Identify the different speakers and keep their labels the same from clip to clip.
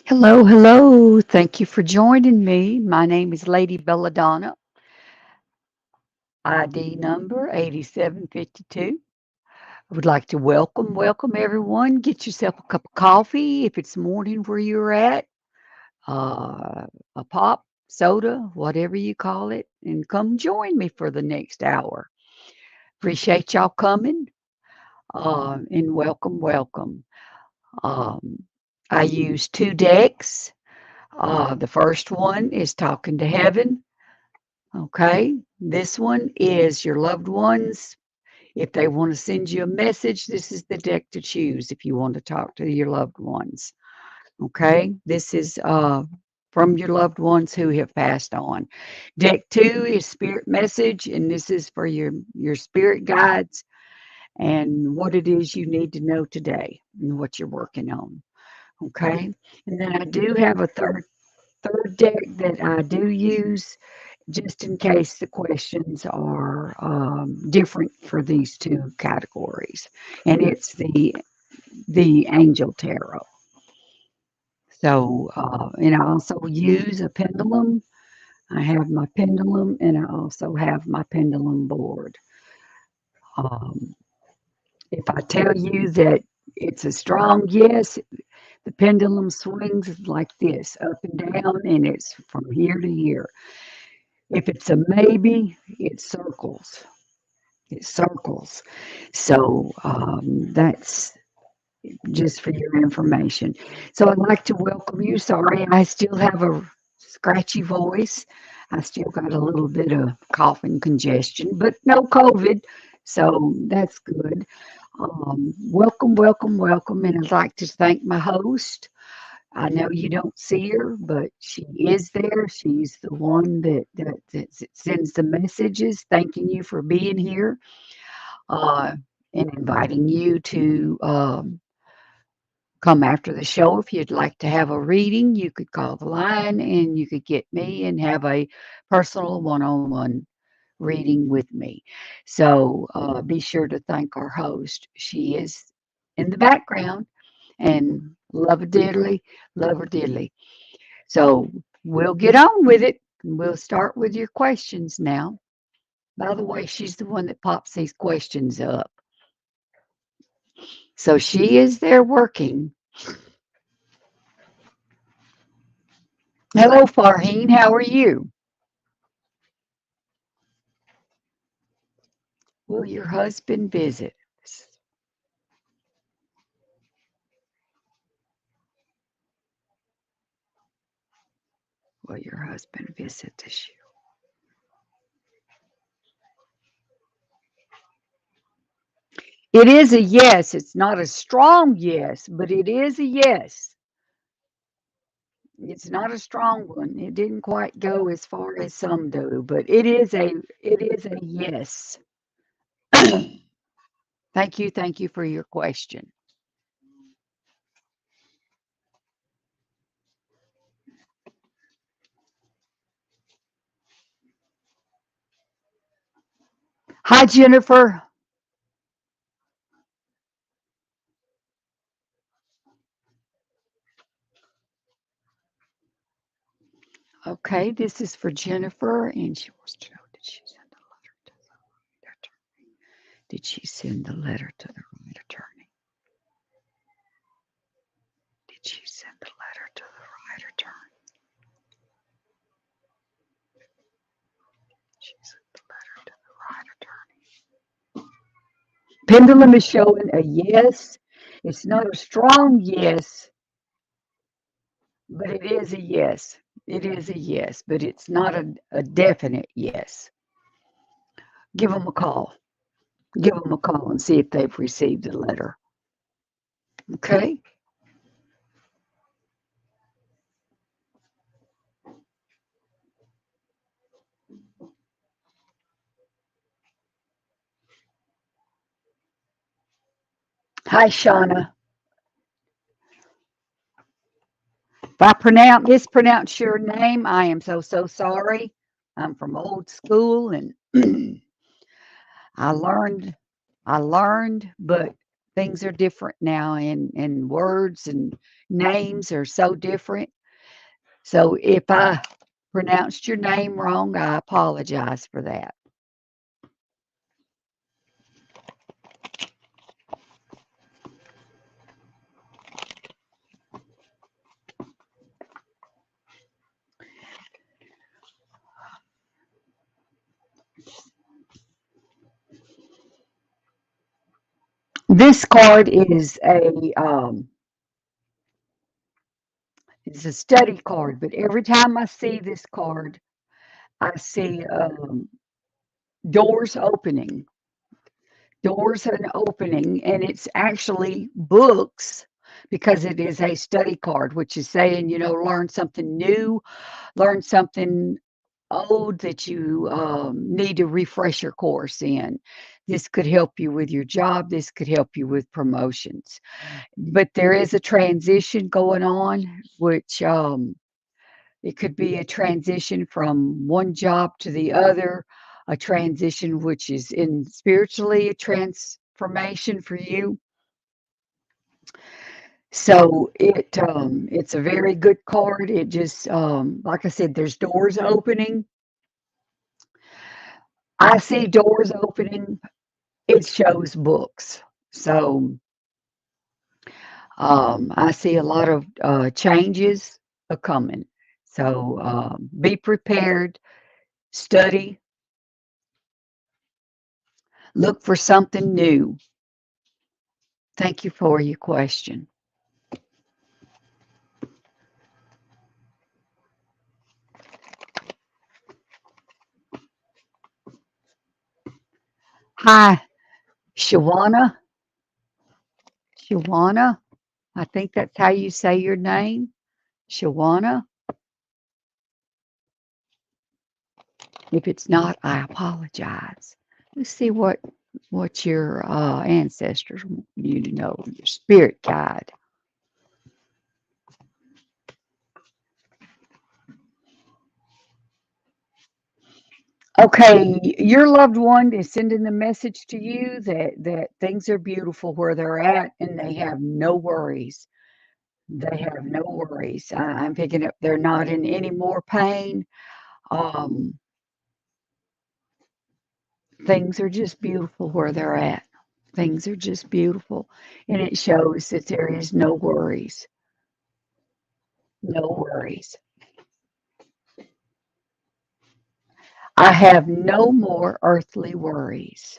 Speaker 1: Hello, hello. Thank you for joining me. My name is Lady Bella Donna, ID number 8752. I would like to welcome everyone. Get yourself a cup of coffee if it's morning where you're at, a pop, soda, whatever you call it, and come join me for the next hour. Appreciate y'all coming and welcome. Um, I use two decks. The first one is Talking to Heaven. Okay, this one is your loved ones. If they want to send you a message, this is the deck to choose if you want to talk to your loved ones. Okay, this is from your loved ones who have passed on. Deck two is Spirit Message, and this is for your spirit guides and what it is you need to know today and what you're working on. Okay, and then I do have a third deck that I do use just in case the questions are different for these two categories, and it's the Angel Tarot. So, and I also use a pendulum. I have my pendulum, and I also have my pendulum board. Um, if I tell you that it's a strong yes, the pendulum swings like this, up and down, and it's from here to here. If it's a maybe, it circles. It circles. So that's just for your information. So I'd like to welcome you. Sorry, I still have a scratchy voice. I still got a little bit of coughing congestion, but no COVID. So that's good. Welcome. And I'd like to thank my host. I know you don't see her, but she is there. She's the one that sends the messages thanking you for being here uh, and inviting you to come after the show. If you'd like to have a reading, you could call the line and you could get me and have a personal one on one reading with me. So be sure to thank our host. She is in the background and love her dearly. So we'll get on with it. We'll start with your questions now. By the way, she's the one that pops these questions up. So she is there working. Hello, Farheen. How are you? Will your husband visit? Will your husband visit this year? It is a yes. It's not a strong yes, but it is a yes. It's not a strong one. It didn't quite go as far as some do, but it is a yes. Thank you for your question. Hi, Jennifer. Okay, this is for Jennifer, and she wants to know, did she send a letter to the right attorney? Did she send the letter to the right attorney? Did she send the letter to the right attorney? She sent the letter to the right attorney. Pendulum is showing a yes. It's not a strong yes, but it is a yes. It is a yes, but it's not a definite yes. Give them a call. Give them a call and see if they've received the letter. Okay? Hi, Shauna. If I mispronounce your name, I am so sorry. I'm from old school and I learned, but Things are different now, and words and names are so different. So if I pronounced your name wrong, I apologize for that. This card is a study card, but every time I see this card, I see doors opening, doors and opening, and it's actually books because it is a study card, which is saying, learn something new, learn something old that you need to refresh your course in. This could help you with your job. This could help you with promotions. But there is a transition going on, which it could be a transition from one job to the other, a transition which is in spiritually a transformation for you. So it's a very good card. It just like I said, there's doors opening. I see doors opening. It shows books. So I see a lot of changes a coming. So be prepared, study, look for something new. Thank you for your question. Hi, Shawana. Shawana. I think that's how you say your name. Shawana. If it's not, I apologize. Let's see what your ancestors want you to know, your spirit guide. Okay, your loved one is sending the message to you that things are beautiful where they're at and they have no worries. They have no worries. I'm picking up they're not in any more pain. Um, things are just beautiful where they're at. Things are just beautiful, and it shows that there is no worries. No worries. I have no more earthly worries.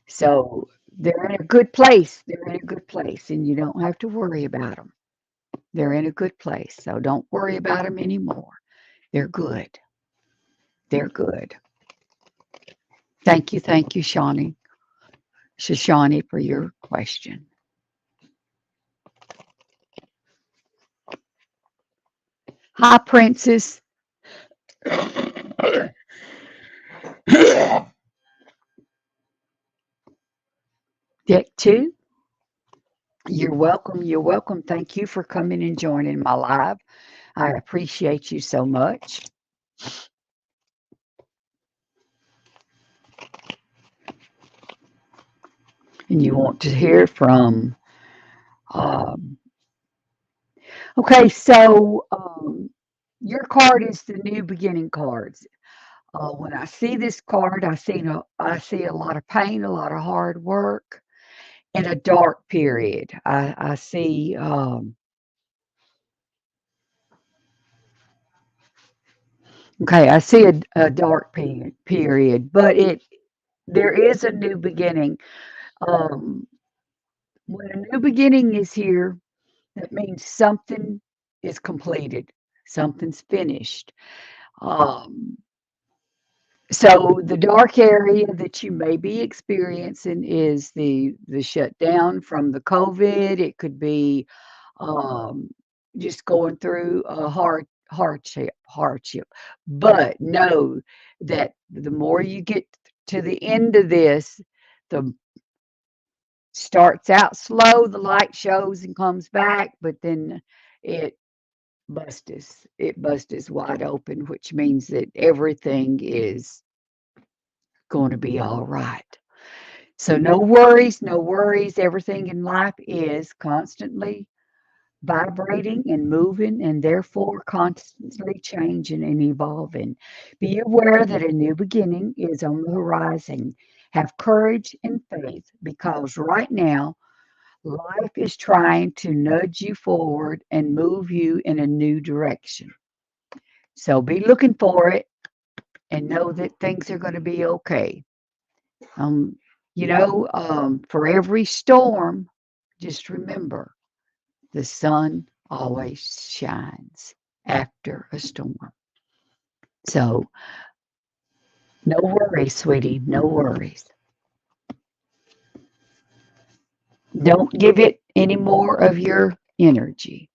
Speaker 1: So they're in a good place. They're in a good place, and you don't have to worry about them. They're in a good place. So don't worry about them anymore. They're good. They're good. Thank you, Shoshani, for your question. Hi, Princess. Deck two. You're welcome. You're welcome. Thank you for coming and joining my live. I appreciate you so much. And you want to hear from. Um, okay, so your card is the new beginning cards. When I see this card, I see a lot of pain, a lot of hard work, and a dark period. I see. Okay, I see a dark period, but there is a new beginning. Um, when a new beginning is here, that means something is completed, something's finished. Um, so the dark area that you may be experiencing is the shutdown from the COVID. It could be um, just going through a hardship. But know that the more you get to the end of this, the starts out slow, the light shows and comes back, but then it it busts wide open, which means that everything is going to be all right. So no worries, no worries. Everything in life is constantly vibrating and moving and therefore constantly changing and evolving. Be aware that a new beginning is on the horizon. Have courage and faith because right now life is trying to nudge you forward and move you in a new direction. So be looking for it and know that things are going to be okay. Um, for every storm, just remember the sun always shines after a storm. So, no worries, sweetie, no worries. Don't give it any more of your energy.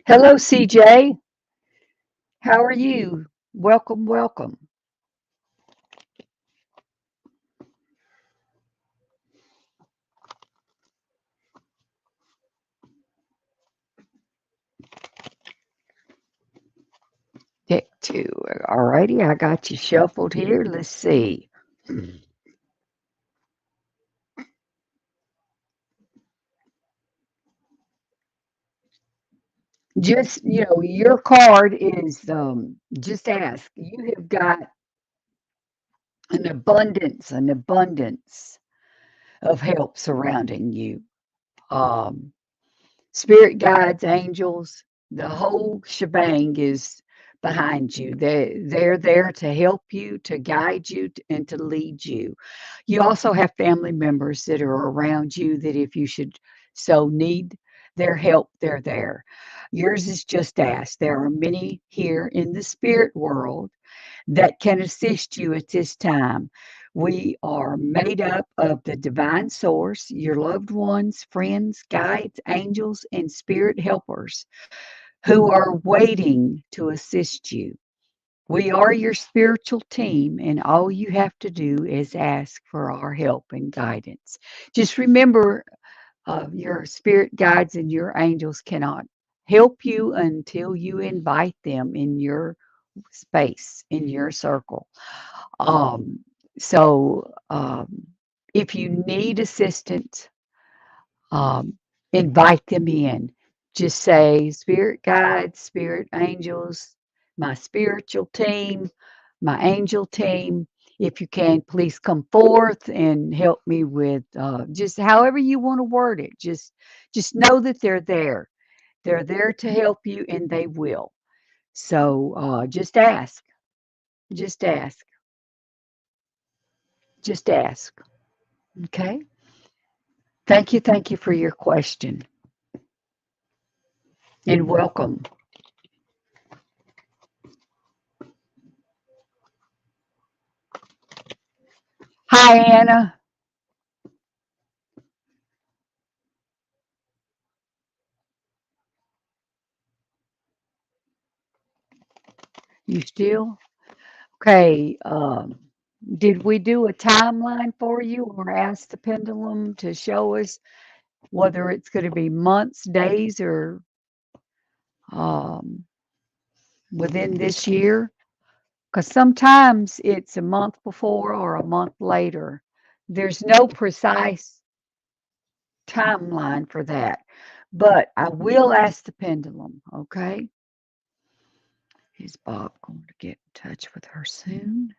Speaker 1: Hello, CJ. How are you? Welcome, welcome. Deck two. All righty, I got you shuffled here. Let's see. Just, your card is just ask. You have got an abundance of help surrounding you. Um, Spirit guides, angels, the whole shebang is behind you. They're there to help you, to guide you, and to lead you. You also have family members that are around you that if you should so need their help, they're there. Yours is just ask. There are many here in the spirit world that can assist you at this time. We are made up of the divine source, your loved ones, friends, guides, angels, and spirit helpers who are waiting to assist you. We are your spiritual team, and all you have to do is ask for our help and guidance. Just remember, your spirit guides and your angels cannot help you until you invite them in your space, in your circle. Um, so if you need assistance, um, invite them in. Just say, Spirit guides, Spirit angels, my spiritual team, my angel team. If you can, please come forth and help me with just however you want to word it. Just know that they're there. They're there to help you, and they will. So just ask. Just ask. Just ask. Okay. Thank you for your question and welcome. Hi, Anna. You still? Okay. Did we do a timeline for you or ask the pendulum to show us whether it's going to be months, days, or um, within this year? Because sometimes it's a month before or a month later. There's no precise timeline for that, but I will ask the pendulum, okay? Is Bob going to get in touch with her soon?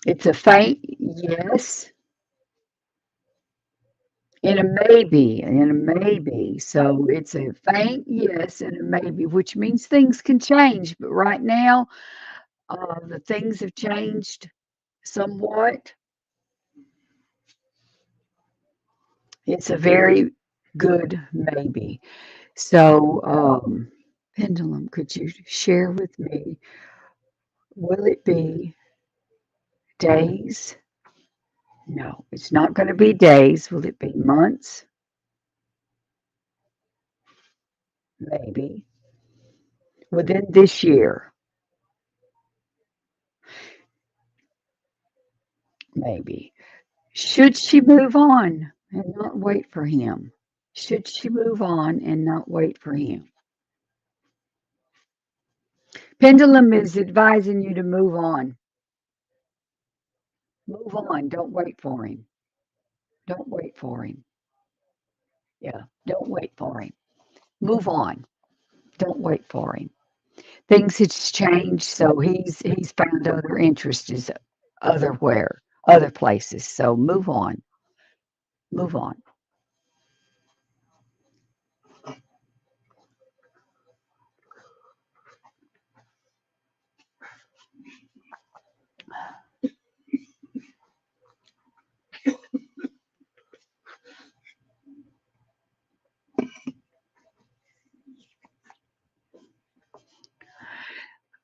Speaker 1: It's a faint yes and a maybe and a maybe. So it's a faint yes and a maybe, which means things can change. But right now, the things have changed somewhat. It's a very good maybe. So, pendulum, could you share with me? Will it be days? No, it's not going to be days. Will it be months? maybe within this year, maybe. Should she move on and not wait for him? Should she move on and not wait for him? Pendulum is advising you to move on. Move on. Don't wait for him. Don't wait for him. Yeah, don't wait for him. Move on. Don't wait for him. Things has changed, so he's found other interests otherwhere, other places. So move on. Move on.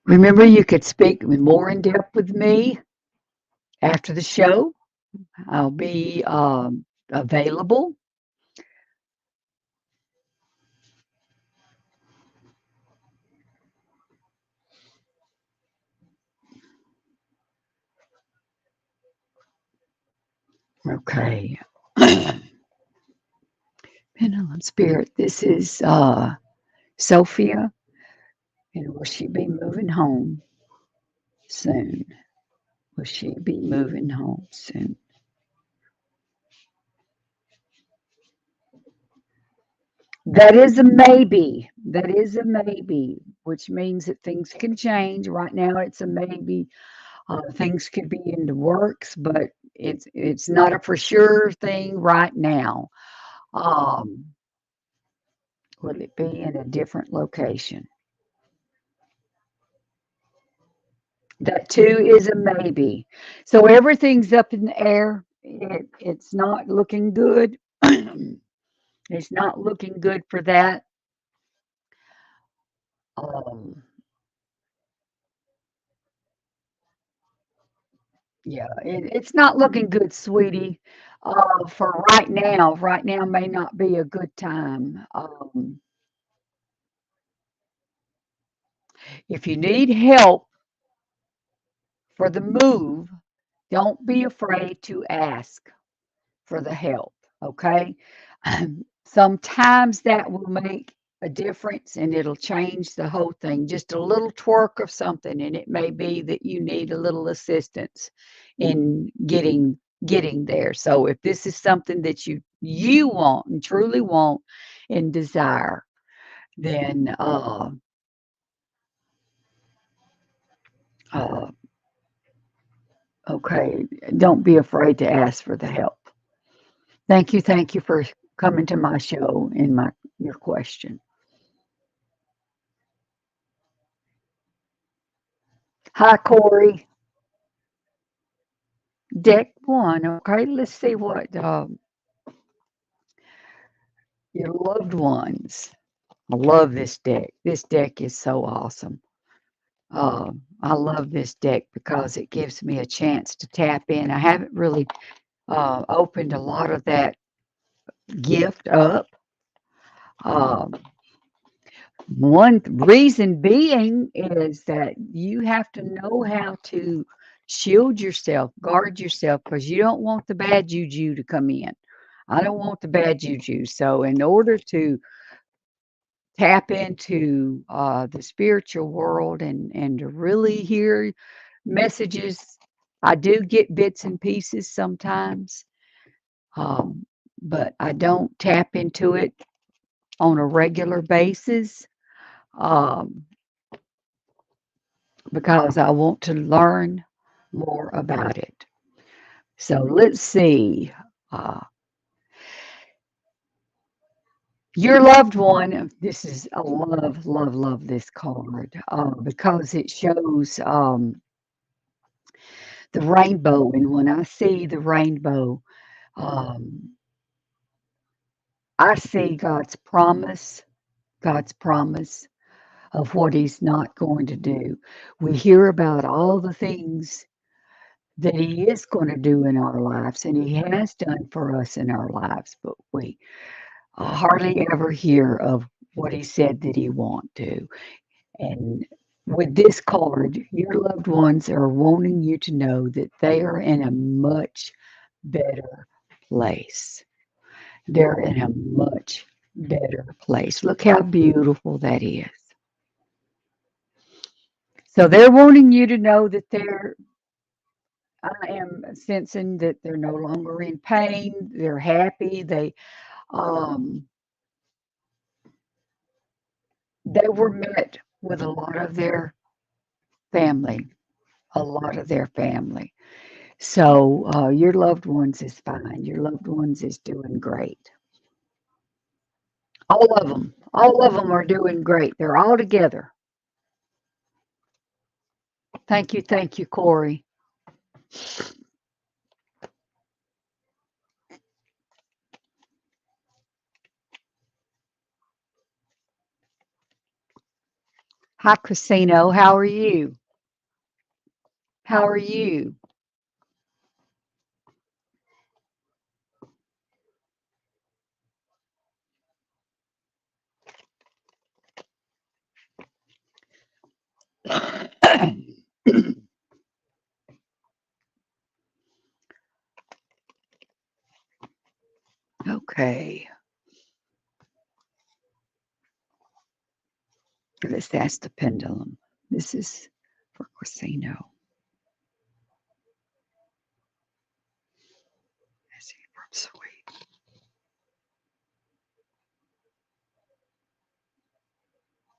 Speaker 1: Remember, you could speak more in depth with me after the show. I'll be available. Okay. Pendulum Spirit, this is Sophia, and will she be moving home soon? Will she be moving home soon? That is a maybe. That is a maybe, which means that things can change. Right now, it's a maybe. Things could be in the works, but it's not a for sure thing right now. Um, will it be in a different location? That too is a maybe. So everything's up in the air. It's not looking good. It's not looking good for that. Um, yeah, it's not looking good, sweetie. For right now, right now may not be a good time. If you need help for the move, don't be afraid to ask for the help, okay? Sometimes that will make a difference and it'll change the whole thing. Just a little twerk of something, and it may be that you need a little assistance in getting there. So if this is something that you want and truly want and desire, then uh, okay, don't be afraid to ask for the help. Thank you for coming to my show and my your question. Hi, Corey. Deck one. Okay, let's see what your loved ones. I love this deck. This deck is so awesome. I love this deck because it gives me a chance to tap in. I haven't really opened a lot of that gift up. Um, One reason being is that you have to know how to shield yourself, guard yourself, because you don't want the bad juju to come in. I don't want the bad juju. So, in order to tap into the spiritual world and to really hear messages, I do get bits and pieces sometimes, um, but I don't tap into it on a regular basis. Um, because I want to learn more about it. So let's see. Uh, your loved one, this is, I love this card because it shows the rainbow. And when I see the rainbow, um, I see God's promise of what He's not going to do. We hear about all the things that He is going to do in our lives, and He has done for us in our lives, but we hardly ever hear of what he said that he want to. And with this card, your loved ones are wanting you to know that they are in a much better place. They're in a much better place. Look how beautiful that is. So they're wanting you to know that I am sensing that they're no longer in pain. They're happy. Um, they were met with a lot of their family, a lot of their family. So your loved ones is fine. Your loved ones is doing great. All of them are doing great. They're all together. Thank you, Corey. Hi, Casino. How are you? How are you? Okay, let's ask the pendulum. This is for Casino. Is he from Sweden?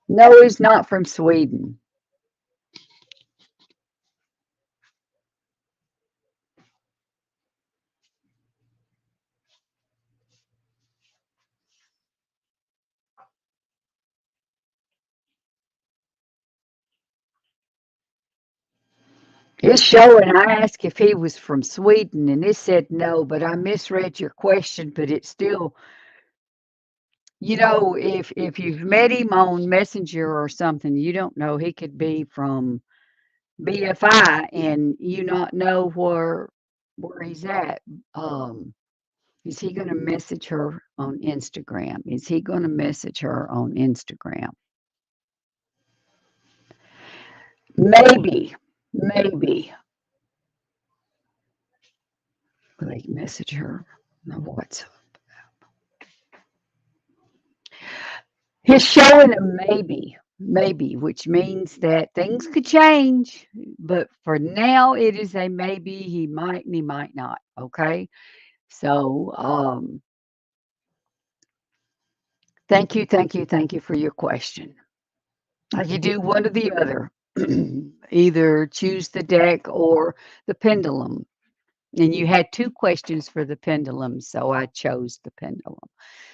Speaker 1: No, he's not from Sweden. It's showing. I asked if he was from Sweden, and it said no, but I misread your question. But it's still, if you've met him on Messenger or something, you don't know he could be from BFI, and you not know where he's at. Um, is he going to message her on Instagram? Is he going to message her on Instagram? Maybe, maybe. Like message her on WhatsApp. He's showing a maybe, which means that things could change. But for now, it is a maybe. He might and he might not. Okay. So, thank you for your question. You do one or the other. Either choose the deck or the pendulum. And you had two questions for the pendulum, so I chose the pendulum.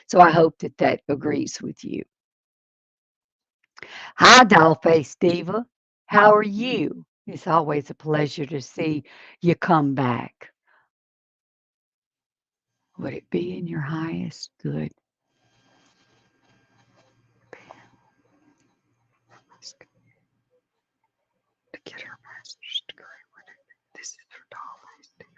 Speaker 1: So I hope that that agrees with you. Hi, Dollface Diva. How are you? It's always a pleasure to see you come back. Would it be in your highest good to get her master's degree? This is for Dollface Diva.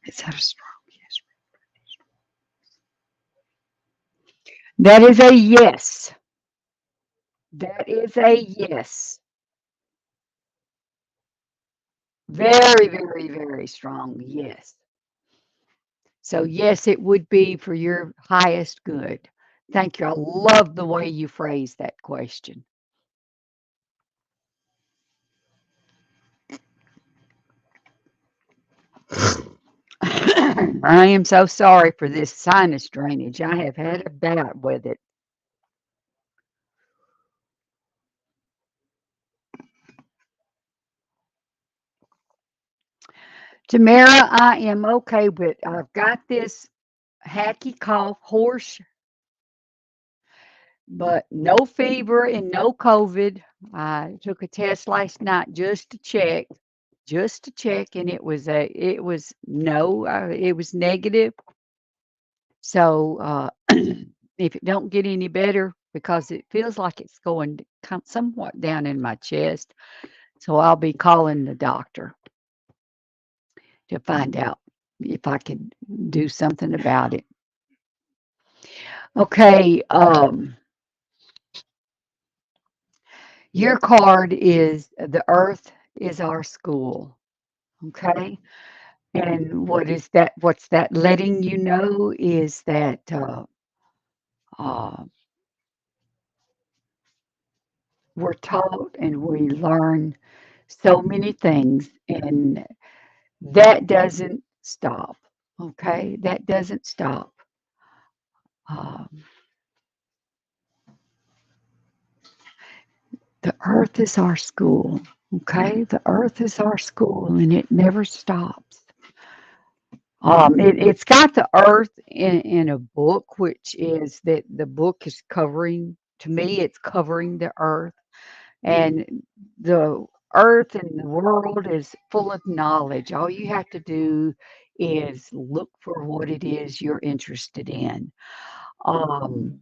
Speaker 1: Is that a strong yes? That is a yes. That is a yes. Very, very, very strong yes. So, yes, it would be for your highest good. Thank you. I love the way you phrased that question. I am so sorry for this sinus drainage. I have had a bout with it. Tamara, I am okay, but I've got this hacky cough, hoarse, but no fever and no COVID. I took a test last night just to check, and it was no, it was negative. So if it don't get any better, because it feels like it's going somewhat down in my chest, so I'll be calling the doctor. to find out if I could do something about it. Okay, your card is the earth is our school. Okay. And what is that? What's that letting you know is that uh, we're taught and we learn so many things, and that doesn't stop. Okay, that doesn't stop. Um, the earth is our school. Okay, the earth is our school, and it never stops. It's got the earth in a book, which is that the book is covering. To me, it's covering the earth. And the earth and the world is full of knowledge. All you have to do is look for what it is you're interested in. Um,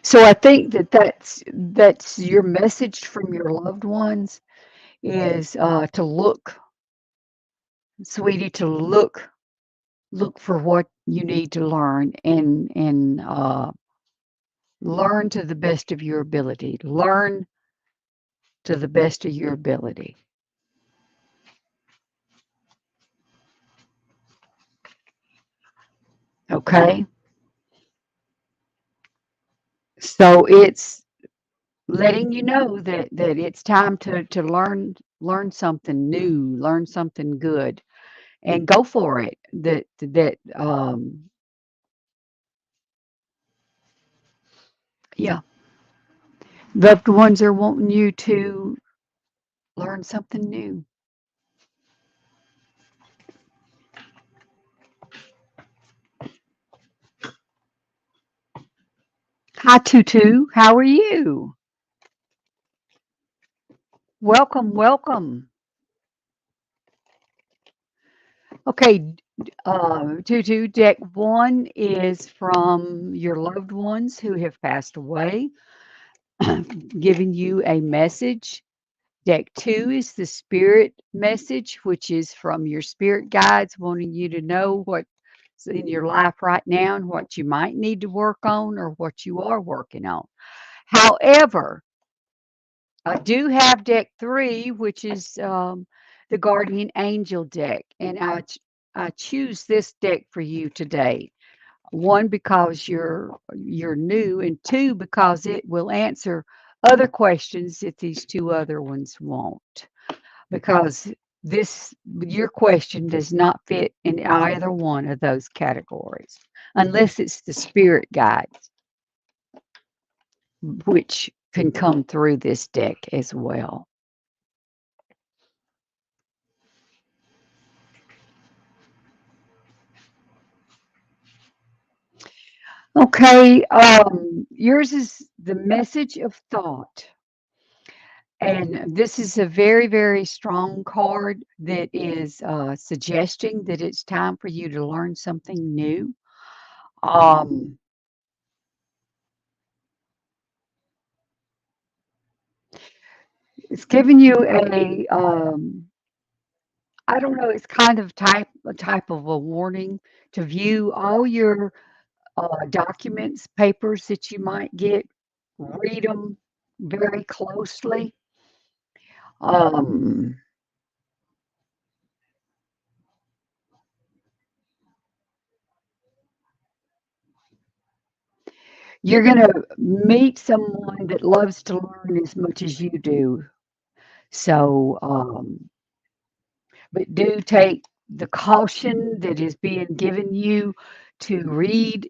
Speaker 1: so I think that that's your message from your loved ones is to look, sweetie, to look for what you need to learn and learn to the best of your ability. Learn to the best of your ability. Okay. So it's letting you know that it's time to learn something new, learn something good, and go for it. That yeah, loved ones are wanting you to learn something new. Hi, Tutu. How are you? Welcome, welcome. Okay, Tutu, deck one is from your loved ones who have passed away, giving you a message. Deck two is the spirit message, which is from your spirit guides wanting you to know what's in your life right now and what you might need to work on or what you are working on. However, I do have deck three, which is the guardian angel deck, and I choose this deck for you today. One, because you're new, and two, because it will answer other questions that these two other ones won't. Because this your question does not fit in either one of those categories, unless it's the spirit guides, which can come through this deck as well. Okay, yours is the message of thought. And this is a very, very strong card that is suggesting that it's time for you to learn something new. Um, it's giving you I don't know, it's kind of a type of a warning to view all your documents, papers that you might get, read them very closely. Um, you're going to meet someone that loves to learn as much as you do. So, but do take the caution that is being given you to read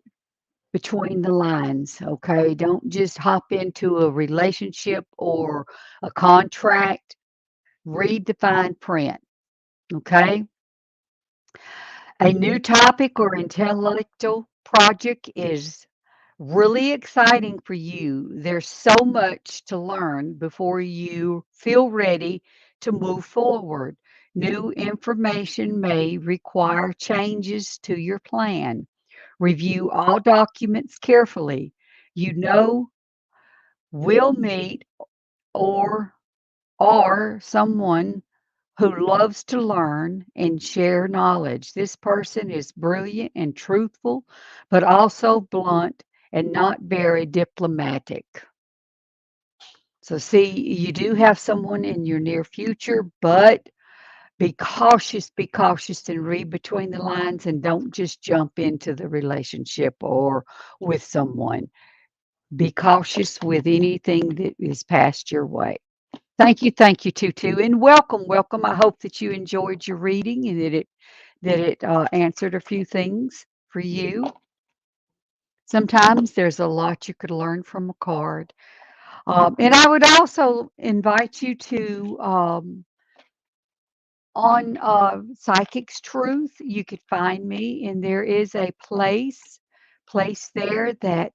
Speaker 1: between the lines, okay? Don't just hop into a relationship or a contract. Read the fine print, okay? A new topic or intellectual project is really exciting for you. There's so much to learn before you feel ready to move forward. New information may require changes to your plan. Review all documents carefully. You know, will meet or or someone who loves to learn and share knowledge. This person is brilliant and truthful, but also blunt and not very diplomatic. So, see, you do have someone in your near future, but be cautious, and read between the lines and don't just jump into the relationship or with someone. Be cautious with anything that is passed your way. Thank you, Tutu, and welcome, welcome. I hope that you enjoyed your reading and that it answered a few things for you. Sometimes there's a lot you could learn from a card, and I would also invite you to on Psychic's Truth. You could find me, and there is a place there that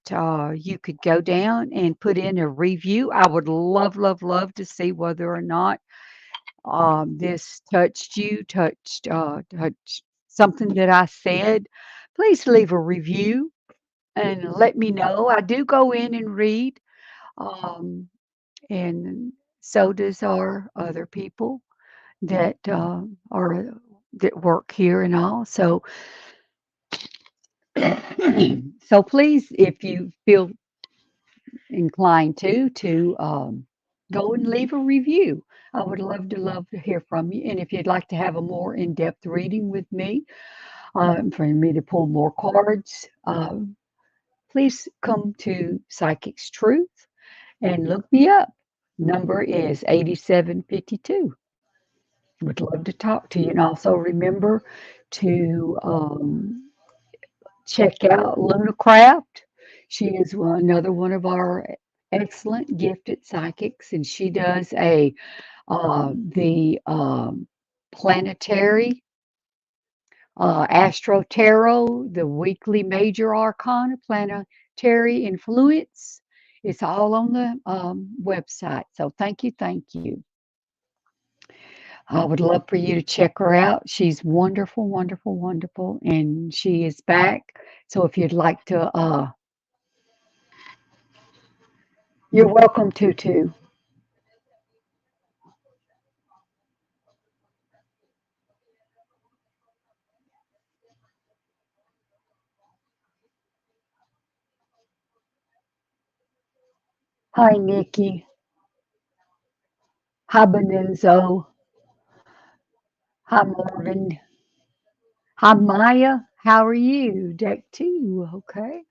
Speaker 1: you could go down and put in a review. I would love, love, love to see whether or not this touched you, touched something that I said. Please leave a review and let me know. I do go in and read, um, and so does our other people that are that work here and all. So, so please, if you feel inclined to go and leave a review. I would love to hear from you. And if you'd like to have a more in-depth reading with me, for me to pull more cards, please come to Psychic's Truth and look me up. Number is 8752. Would love to talk to you. And also remember to check out Luna Craft. She is another one of our excellent gifted psychics, and she does a the planetary astro tarot, the weekly major arcana, planetary influence. It's all on the website. So thank you. I would love for you to check her out. She's wonderful, wonderful, wonderful, and she is back. So if you'd like to, you're welcome to too. Hi, Nikki. Hi, Benenzo. Hi, Morgan. Hi, Maya. How are you? Deck two. Okay.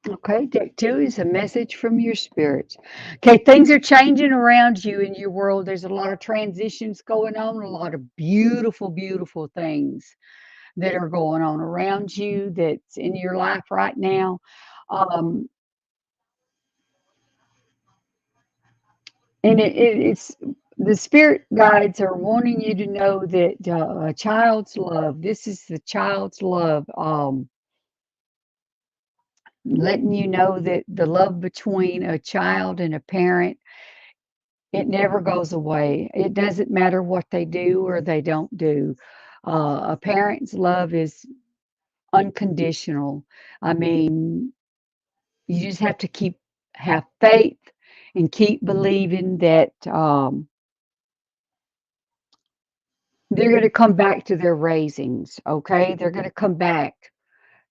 Speaker 1: Okay, deck two is a message from your spirits. Okay, things are changing around you in your world. There's a lot of transitions going on, a lot of beautiful, beautiful things that are going on around you that's in your life right now. Um, and it's the spirit guides are wanting you to know that a child's love, this is the child's love, letting you know that the love between a child and a parent, it never goes away. It doesn't matter what they do or they don't do. A parent's love is unconditional. I mean, you just have to keep have faith and keep believing that they're going to come back to their raisings. Okay, they're going to come back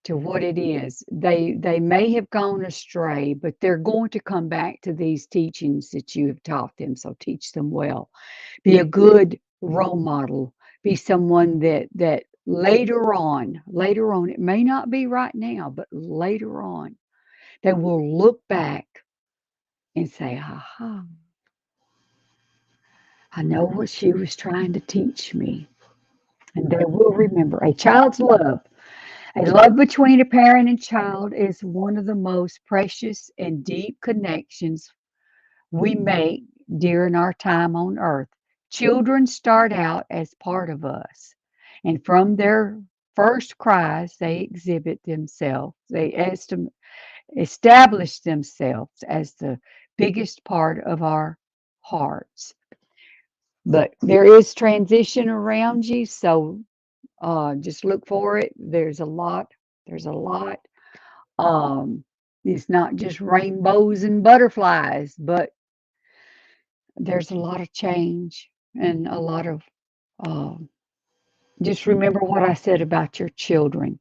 Speaker 1: to what it is. They may have gone astray, but they're going to come back to these teachings that you have taught them. So teach them well. Be a good role model. Be someone that later on, it may not be right now, but later on, they will look back and say, "Aha, I know what she was trying to teach me." And they will remember a child's love. A love between a parent and child is one of the most precious and deep connections we make during our time on earth. Children start out as part of us, and from their first cries, they exhibit themselves. They establish themselves as the biggest part of our hearts. But there is transition around you, so just look for it. There's a lot. There's a lot. Um, it's not just rainbows and butterflies, but there's a lot of change and a lot of. Um, just remember what I said about your children.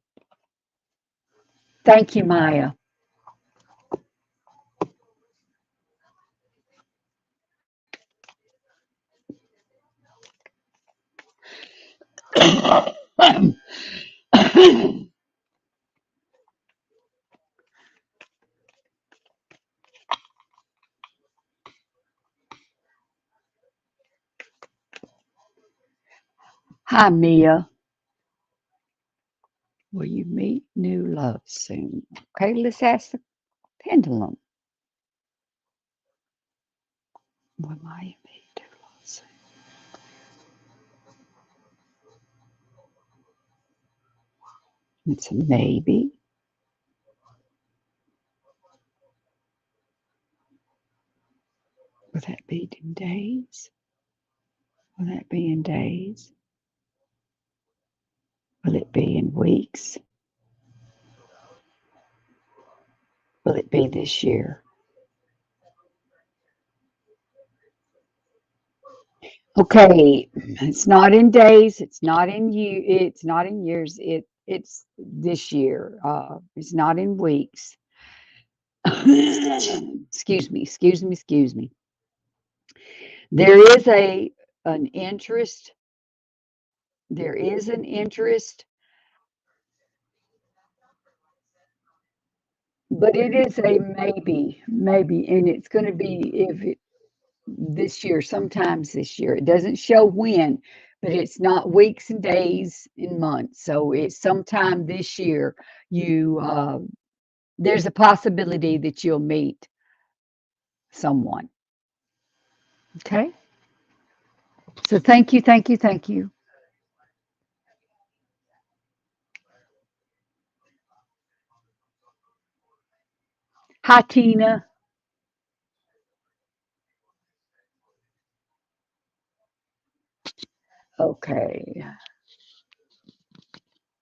Speaker 1: Thank you, Maya. Hi, Mia. Will you meet new love soon? Okay, let's ask the pendulum. Will Maya meet new love soon? It's a maybe. Will that be in days? Will that be in days? Will it be in weeks? Will it be this year? Okay, it's not in days, it's not in it's not in years, it's this year. It's not in weeks. Excuse me. There is an interest, there is an interest, but it is a maybe, and it's going to be if it this year, sometimes this year. It doesn't show when, but it's not weeks and days and months. So it's sometime this year. You there's a possibility that you'll meet someone. Okay. So thank you, thank you, thank you. Hi, Tina. Okay.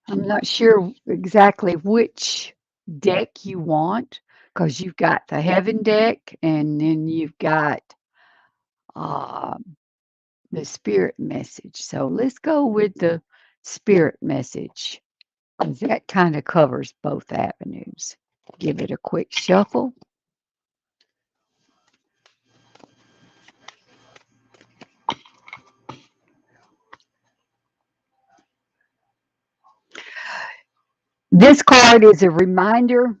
Speaker 1: I'm not sure exactly which deck you want because you've got the heaven deck and then you've got uh, the spirit message. So let's go with the spirit message 'cause that kind of covers both avenues. Give it a quick shuffle. This card is a reminder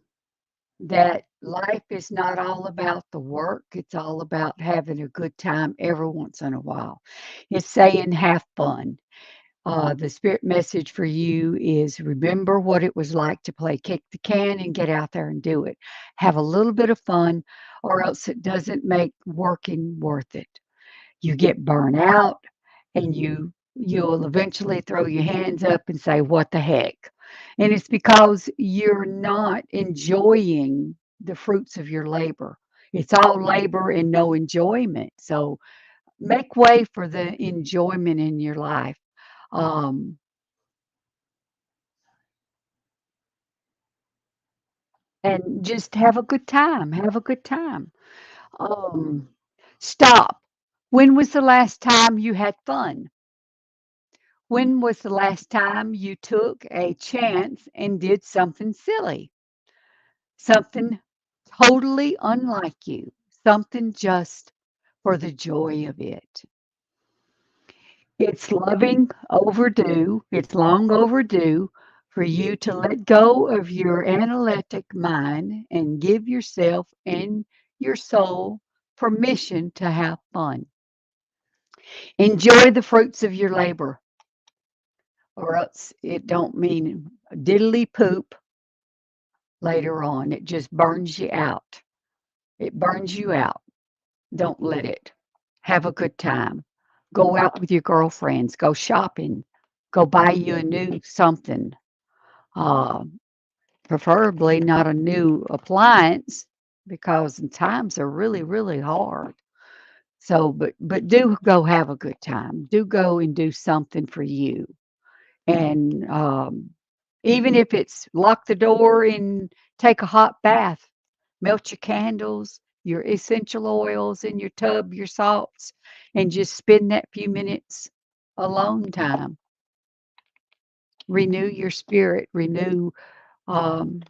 Speaker 1: that life is not all about the work, it's all about having a good time every once in a while. It's saying have fun. The spirit message for you is remember what it was like to play kick the can and get out there and do it. Have a little bit of fun, or else it doesn't make working worth it. You get burnt out, and you'll eventually throw your hands up and say, "What the heck?" And it's because you're not enjoying the fruits of your labor. It's all labor and no enjoyment. So make way for the enjoyment in your life. Um, and just have a good time. Have a good time. Um, stop. When was the last time you had fun? When was the last time you took a chance and did something silly? Something totally unlike you, something just for the joy of it. It's loving overdue, it's long overdue for you to let go of your analytic mind and give yourself and your soul permission to have fun. Enjoy the fruits of your labor, or else it don't mean diddly poop later on. It just burns you out. It burns you out. Don't let it. Have a good time. Go out with your girlfriends. Go shopping. Go buy you a new something. Uh, Preferably not a new appliance because times are really, really hard. So, but do go have a good time. Do go and do something for you. And even if it's lock the door and take a hot bath, melt your candles, your essential oils in your tub, your salts, and just spend that few minutes alone time. Renew your spirit, renew um,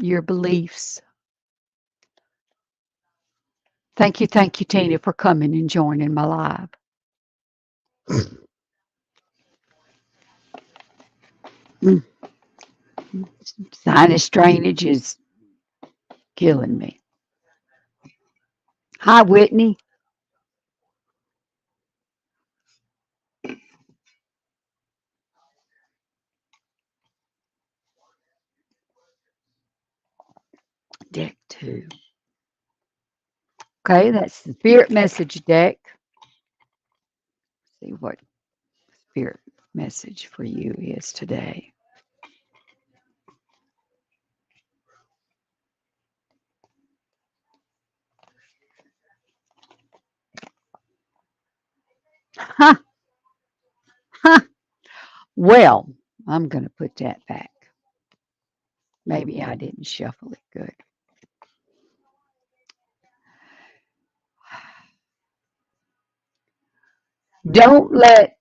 Speaker 1: your beliefs. Thank you, Tina, for coming and joining my live. Mm, Sinus drainage is killing me. Hi, Whitney. Deck two. Okay, that's the spirit message deck. See what spirit message for you is today. Huh, huh. Well, I'm going to put that back. Maybe I didn't shuffle it good. Don't let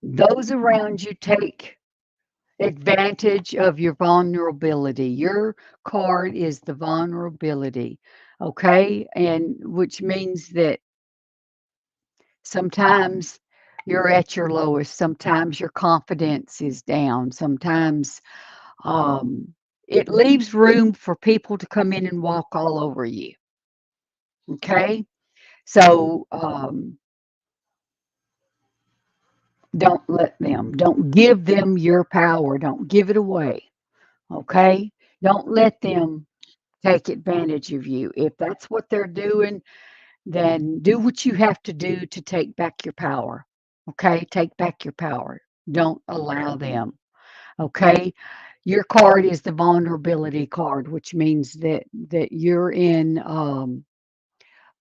Speaker 1: those around you take advantage of your vulnerability. Your card is the vulnerability, okay? And which means that sometimes you're at your lowest, sometimes your confidence is down, sometimes um, it leaves room for people to come in and walk all over you, okay? So don't give them your power, don't give it away, okay? Don't let them take advantage of you. If that's what they're doing, then do what you have to do to take back your power. Okay? Take back your power. Don't allow them. Okay? Your card is the vulnerability card, which means that you're in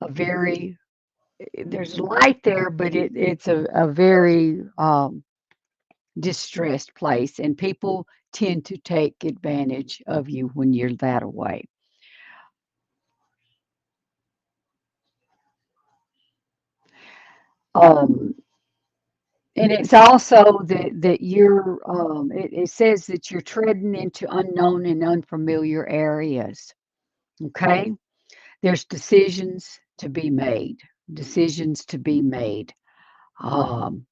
Speaker 1: a very there's light there, but it's a very distressed place, and people tend to take advantage of you when you're that away. Um, And it's also that you're it says that you're treading into unknown and unfamiliar areas. Okay? There's decisions to be made. Decisions to be made. Um,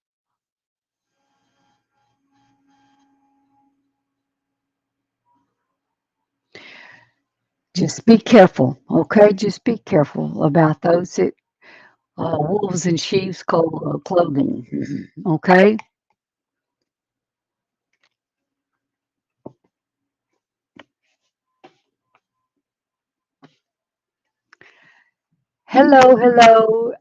Speaker 1: just be careful, okay? Just be careful about those that wolves in sheep's clothing. Okay? Hello, hello.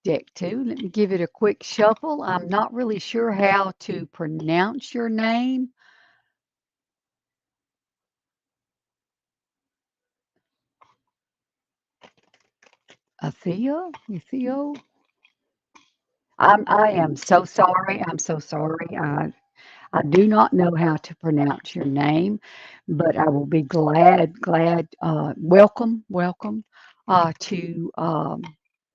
Speaker 1: Deck two. Let me give it a quick shuffle. I'm not really sure how to pronounce your name. Athea? Ethio? I am so sorry. I'm so sorry. I do not know how to pronounce your name, but I will be glad, welcome to,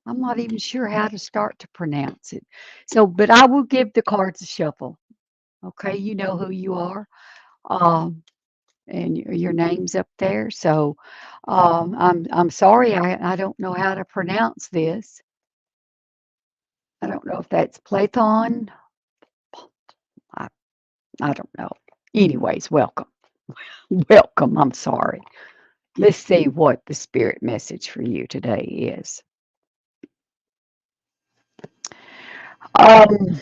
Speaker 1: I'm not even sure how to start to pronounce it. So, but I will give the cards a shuffle. Okay, you know who you are. Um, and your name's up there. So, I'm sorry. I don't know how to pronounce this. I don't know if that's Platon. I, I don't know. Anyways, welcome. Welcome. I'm sorry. Let's see what the spirit message for you today is. Um,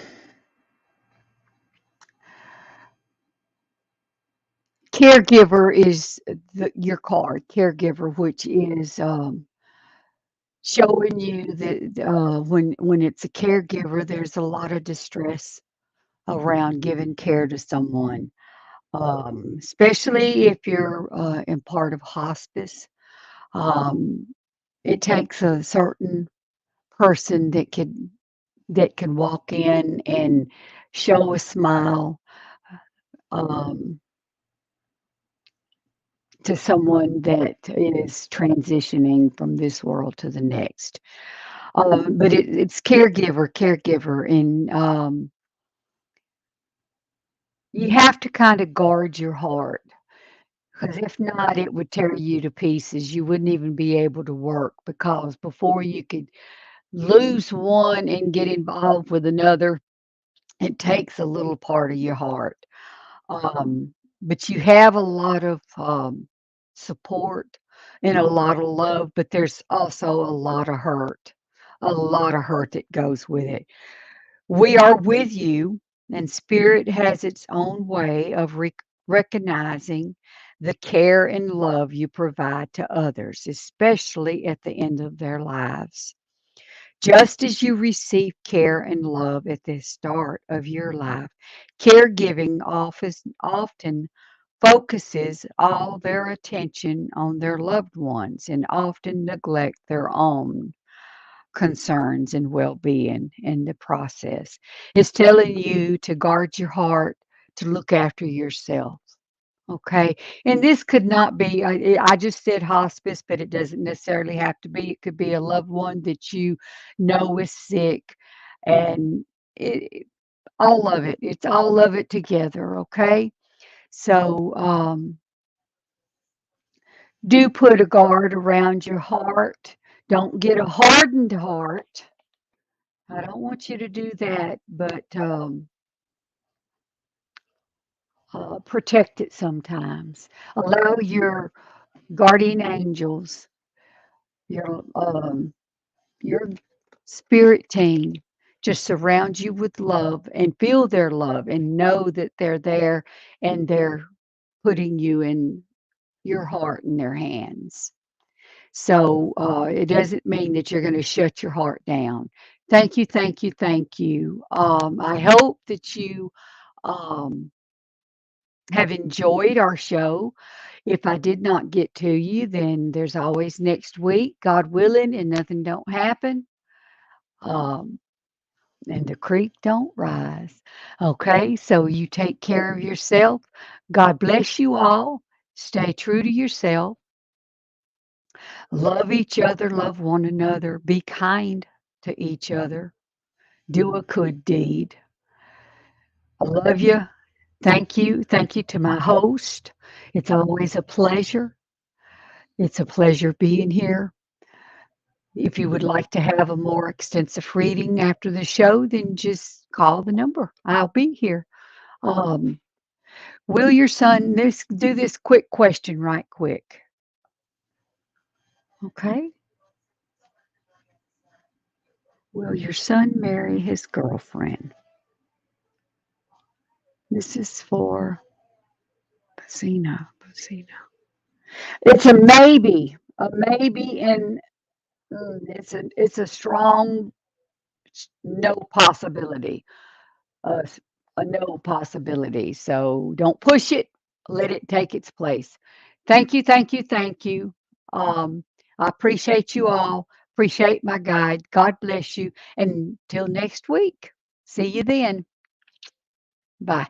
Speaker 1: Caregiver is your card, caregiver, which is showing you that when it's a caregiver, there's a lot of distress. around giving care to someone, especially if you're in part of hospice. Um, it takes a certain person that can walk in and show a smile um, to someone that is transitioning from this world to the next. But it's caregiver, and you have to kind of guard your heart because if not, it would tear you to pieces. You wouldn't even be able to work because before you could lose one and get involved with another, it takes a little part of your heart. But you have a lot of support and a lot of love, but there's also a lot of hurt that goes with it. We are with you, and Spirit has its own way of recognizing the care and love you provide to others, especially at the end of their lives. Just as you receive care and love at the start of your life, caregiving often focuses all their attention on their loved ones and often neglect their own concerns and well-being in the process. It's telling you to guard your heart, to look after yourself. Okay. And this could not be, I just said hospice, but it doesn't necessarily have to be. It could be a loved one that you know is sick and it, all of it. It's all of it together. Okay. So do put a guard around your heart. Don't get a hardened heart. I don't want you to do that, but protect it sometimes. Allow your guardian angels, your your spirit team, just surround you with love and feel their love and know that they're there and they're putting you in your heart in their hands. So it doesn't mean that you're going to shut your heart down. Thank you, thank you, thank you. I hope that you um, have enjoyed our show. If I did not get to you, then there's always next week, God willing, and nothing don't happen. Um, and the creek don't rise. Okay, so you take care of yourself. God bless you all. Stay true to yourself. Love each other, love one another, be kind to each other, do a good deed. I love you. Thank you. Thank you to my host. It's always a pleasure. It's a pleasure being here. If you would like to have a more extensive reading after the show, then just call the number. I'll be here. Um, will your son this do this quick question right quick? Okay. Will your son marry his girlfriend? This is for Pacino. It's a maybe, and it's a strong no possibility, uh, a no possibility. So don't push it. Let it take its place. Thank you, thank you, thank you. Um, I appreciate you all. Appreciate my guide. God bless you. And until next week. See you then. Bye.